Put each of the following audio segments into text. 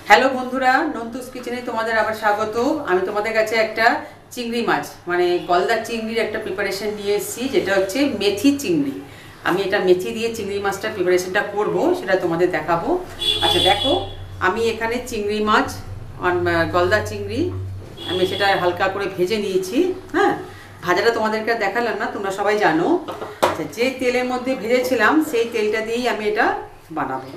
Hello বন্ধুরা, নন্তুস কিচেনে তোমাদের আবার স্বাগত। আমি তোমাদের কাছে একটা চিংড়ি মাছ মানে গলদা চিংড়ির একটা প্রিপারেশন নিয়ে এসেছি, যেটা হচ্ছে মেথি চিংড়ি। আমি এটা মেথি দিয়ে চিংড়ি মাছটার প্রিপারেশনটা করব, সেটা তোমাদের দেখাবো। আচ্ছা দেখো, আমি এখানে চিংড়ি মাছ গলদা চিংড়ি আমি সেটা হালকা করে ভেজে নিয়েছি। হ্যাঁ, ভাজাটা তোমাদেরকে দেখালাম না, তোমরা সবাই জানো। আচ্ছা, যে তেলের মধ্যে ভেজেছিলাম সেই তেলটা দিয়েই আমি এটা বানাবো।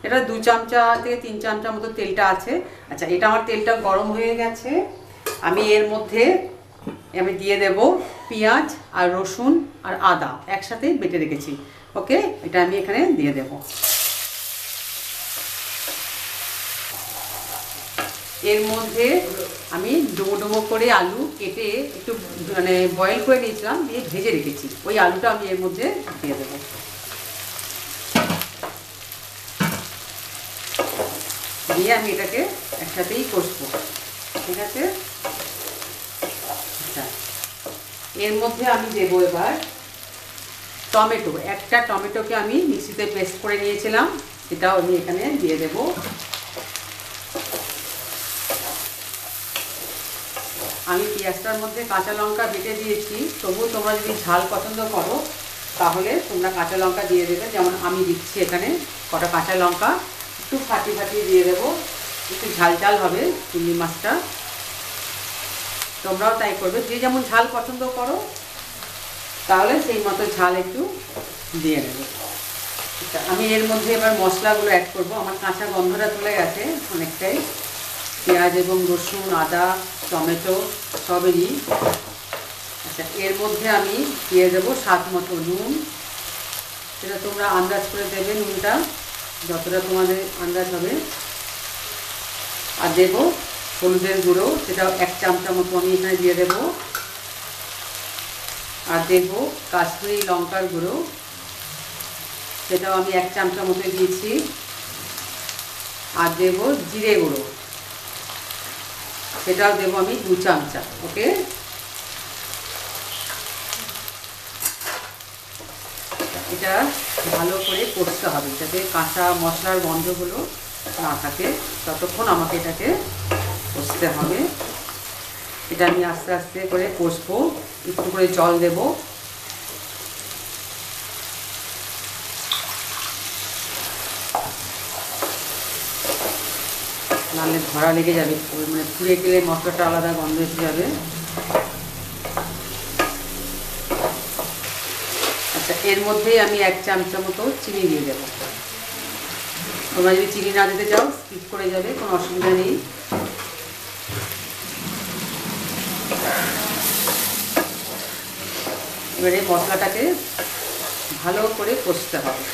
এটা 2 চামচা থেকে 3 চামচা মতো তেলটা আছে। আচ্ছা, এটা আমার তেলটা গরম হয়ে গেছে। আমি এর মধ্যে দিয়ে দেব পেঁয়াজ আর রসুন আর আদা একসাথে বেটে রেখেছি। ওকে, এটা আমি এখানে দিয়ে দেব। এর মধ্যে আমি ডুমো ডুমো করে আলু কেটে একটু মানে বয়েল করে নিয়েছিলাম, দিয়ে ভেজে রেখেছি। ওই আলুটা আমি এর মধ্যে দিয়ে দেবো। দিয়ে আমি এটাকে একসাথেই কষবো, ঠিক আছে? আচ্ছা, এর মধ্যে আমি দেবো এবার টমেটো। একটা টমেটোকে আমি মিক্সিতে পেস্ট করে নিয়েছিলাম, সেটাও আমি এখানে দিয়ে দেব। আমি পেঁয়াজটার মধ্যে কাঁচা লঙ্কা বেটে দিয়েছি, তবুও তোমরা যদি ঝাল পছন্দ করো তাহলে তোমরা কাঁচা লঙ্কা দিয়ে দেবে। যেমন আমি দিচ্ছি এখানে কটা কাঁচা লঙ্কা, একটু ফাটিয়ে ফাটিয়ে দিয়ে দেবো, একটু ঝাল ঝাল হবে চিংড়ি মাছটা। তোমরাও তাই করবে, যে যেমন ঝাল পছন্দ করো তাহলে সেই মতো ঝাল একটু দিয়ে নেবে। আমি এর মধ্যে এবার মশলাগুলো অ্যাড করব। আমার কাঁচা গন্ধটা চলে গেছে অনেকটাই, পেঁয়াজ এবং রসুন আদা টমেটো সবেরই। আচ্ছা, এর মধ্যে আমি দিয়ে দেবো স্বাদ মতো নুন। সেটা তোমরা আন্দাজ করে দেবে, নুনটা যতটা তোমাদের আন্দাজ হবে। আর দেবো হলুদের গুঁড়ো, সেটাও 1 চামচা মতো আমি এখানে দিয়ে দেবো। আর দেবো কাশ্মীরি লঙ্কার গুঁড়ো, সেটাও আমি 1 চামচা মতো দিয়েছি। আর দেবো জিরে গুঁড়ো, সেটাও দেবো আমি 2 চামচা। ওকে, এটা ভালো করে কষতে হবে যাতে কাঁচা মশলার গন্ধগুলো না থাকে, ততক্ষণ আমাকে এটাকে কষতে হবে। এটা আমি আস্তে আস্তে করে কষবো, একটু করে জল দেব। নাহলে ধরা লেগে যাবে, মানে পুড়ে গেলে মশলাটা আলাদা গন্ধ এসে যাবে। আচ্ছা, এর মধ্যেই আমি 1 চামচা মতো চিনি দিয়ে দেবো। তোমরা যদি চিনি না দিতে চাও স্কিপ করে যাবে, কোনো অসুবিধা নেই। এবারে মশলাটাকে ভালো করে কষতে হবে।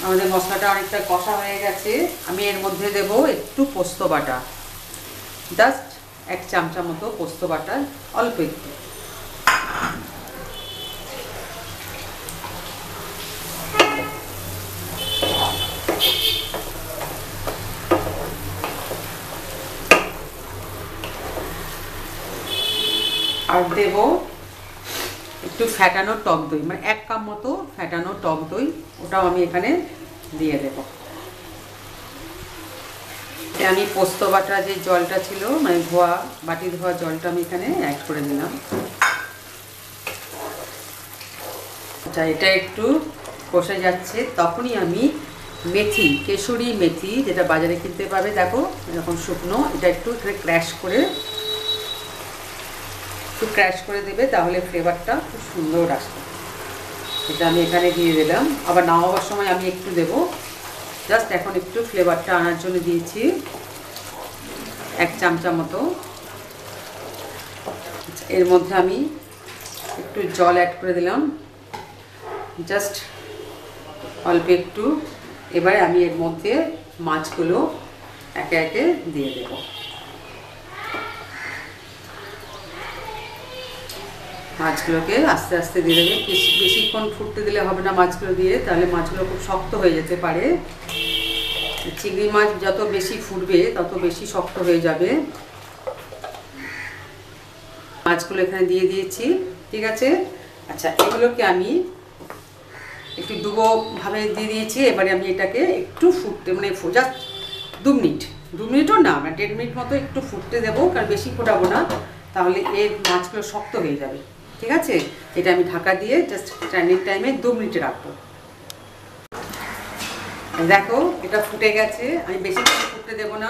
আমাদের মশলাটা অনেকটা কষা হয়ে গেছে। আমি এর মধ্যে দেব একটু পোস্ত বাটা, জাস্ট 1 চামচা মতো পোস্ত বাটা, অল্প একটু। আর দেব একটু ফ্যাটানো টক দই, মানে 1 কাপ মতো ফ্যাটানো টক দই, ওটাও আমি এখানে দিয়ে দেব। আমি পোস্ত বাটা যে জলটা ছিল, মানে বাটি ধোয়া জলটা আমি এখানে অ্যাড করে দিলাম। আচ্ছা, এটা একটু কষে যাচ্ছে, তখনই আমি মেথি, কেশরি মেথি, যেটা বাজারে কিনতে পাবে, দেখো এরকম শুকনো, এটা একটু এখানে ক্র্যাশ করে দেবে, তাহলে ফ্লেভারটা খুব সুন্দর আসবে। এটা আমি এখানে দিয়ে দিলাম। আবার নামাবার সময় আমি একটু দেব, জাস্ট এখন একটু ফ্লেভারটা আনার জন্য দিয়েছি 1 চামচা মতো। এর মধ্যে আমি একটু জল অ্যাড করে দিলাম, জাস্ট অল্প একটু। এবারে আমি এর মধ্যে মাছগুলো একে একে দিয়ে দেব। মাছগুলোকে আস্তে আস্তে দিয়ে দেবে, বেশিক্ষণ ফুটতে দিলে হবে না মাছগুলো দিয়ে, তাহলে মাছগুলো খুব শক্ত হয়ে যেতে পারে। চিংড়ি মাছ যত বেশি ফুটবে তত বেশি শক্ত হয়ে যাবে। মাছগুলো এখানে দিয়ে দিয়েছি, ঠিক আছে? আচ্ছা, এগুলোকে আমি একটু ডুবোভাবে দিয়ে দিয়েছি। এবারে আমি এটাকে একটু ফুটতে, মানে জাস্ট 2 মিনিট, 2 মিনিটও না, মানে 1.5 মিনিট মতো একটু ফুটতে দেবো, কারণ বেশি ফোটাবো না, তাহলে এর মাছগুলো শক্ত হয়ে যাবে। ঠিক আছে, এটা আমি ঢাকা দিয়ে জাস্ট স্ট্যান্ডিং টাইমে 2 মিনিটে রাখবো। দেখো এটা ফুটে গেছে, আমি বেশি কিছু ফুটতে দেবো না,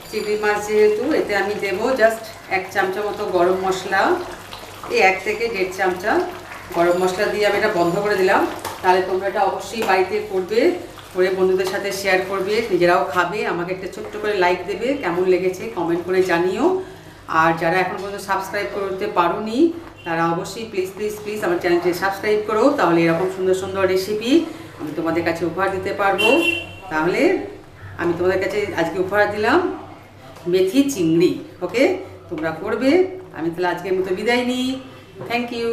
চিংড়ি মাছ যেহেতু। এতে আমি দেবো জাস্ট 1 চামচা মতো গরম মশলা, এই 1 থেকে 1.5 চামচা গরম মশলা দিয়ে আমি এটা বন্ধ করে দিলাম। তাহলে তোমরা এটা অবশ্যই বাড়িতে করবে, করে বন্ধুদের সাথে শেয়ার করবে, নিজেরাও খাবে, আমাকে একটা ছোট্ট করে লাইক দেবে, কেমন লেগেছে কমেন্ট করে জানিও। আর যারা এখন পর্যন্ত সাবস্ক্রাইব করতে পারোনি তারা অবশ্যই প্লিজ প্লিজ প্লিজ আমার চ্যানেলটি সাবস্ক্রাইব করো, তাহলে এরকম সুন্দর সুন্দর রেসিপি আমি তোমাদের কাছে উপহার দিতে পারবো। তাহলে আমি তোমাদের কাছে আজকে উপহার দিলাম মেথি চিংড়ি। ওকে, তোমরা করবে। আমি তাহলে আজকের মতো বিদায় নিই। Thank you.